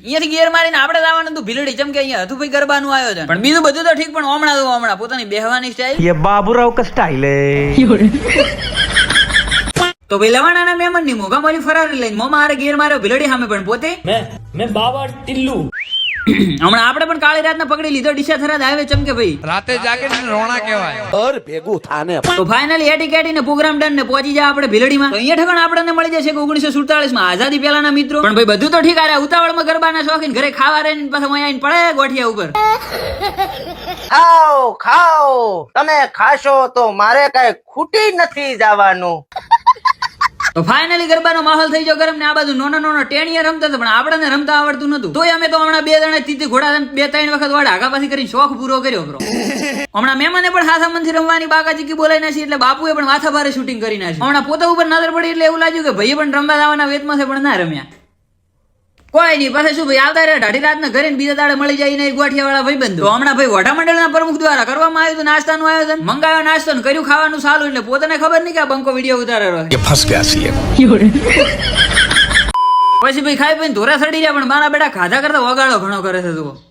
અહીંયાથી ગેર મારીને આપણે જવાનું હતું ભીલડી ચમકે અહીંયા હતું ભાઈ ગરબાનું આયોજન પણ બીજું બધું તો ઠીક પણ હમણાં પોતાની બેહવાની સ્ટાઈલ ये बाबूराव का स्टाइल है। તો ભાઈ લવાણાના મહેમાન ની મોઘા મોલી ફરારી લઈને મોમાં હારે ગેર માર્યો ભીલડી સામે પણ પોતે मैं बाबा टिल्लू હમણાં આપણે પણ કાળી રાતને પકડી લીધો ડીસા થરાદ હાઈવે ચમકે ભાઈ રાતે જાગે રોણા કહેવાય और भेगू थाने તો ફાઇનલી એટી કેટી ને પ્રોગ્રામ ડન ને પહોંચી જાય આપણે ભીલડીમાં તો અહીંયા ઠકાણ આપણને મળી જશે કે 1947 માં આઝાદી પહેલાના મિત્રો પણ ભાઈ બધું તો ઠીક આ ઉતાવળમાં ગરબાના શોખીન ઘરે ખાવા રહીને પાછા અહીંયા આવીને પડે ગોઠિયા ઉપર ખાઓ ખાઓ તમે ખાશો તો મારે કઈ ખૂટી નથી જવાનું તો ફાઇનલી ગરબાનો માહોલ થઈ ગયો ગરમ ને આ બાજુ નાનો ટેણીયા રમતા હતા પણ આપણને રમતા આવડતું નતું તોય અમે તો હમણાં 2 જણા તીતી ઘોડા 2-3 વખત વાડા આગા પાછી કરીને શોખ પૂરો કર્યો બ્રો હમણાં મહેમાને પણ હાથા મનથી રમવાની બાકાચીકી બોલાઈ નાખી એટલે બાપુએ પણ માથા ભારે શૂટિંગ કરી નાખી હમણાં પોતા ઉપર નજર પડી એટલે એવું લાગ્યું કે ભાઈ પણ રમવા જવાના વેતમાં છે પણ ના રમ્યા કોઈ નહીં પાસે શું ભાઈ આવતા રહ્યા ઢાઢી રાતના ઘરે બીજા દાડે મળી જાય ને ગોઠિયા વાળા ભાઈ બંધુ હમણાં ભાઈ વડા મંડળના પ્રમુખ દ્વારા કરવામાં આવ્યું હતું નાસ્તાનું આયોજન મંગાવ્યો નાસ્તો ને કર્યું ખાવાનું સારું એટલે પોતાને ખબર નહીં કે આ બંકો વિડીયો ઉતારેલો ફસ ગયા છીએ પછી ભાઈ ખાઈ પીને ધોરા સડી રહ્યા પણ મારા બેટા ખાધા કરતા વગાડો ઘણો કરે છે તું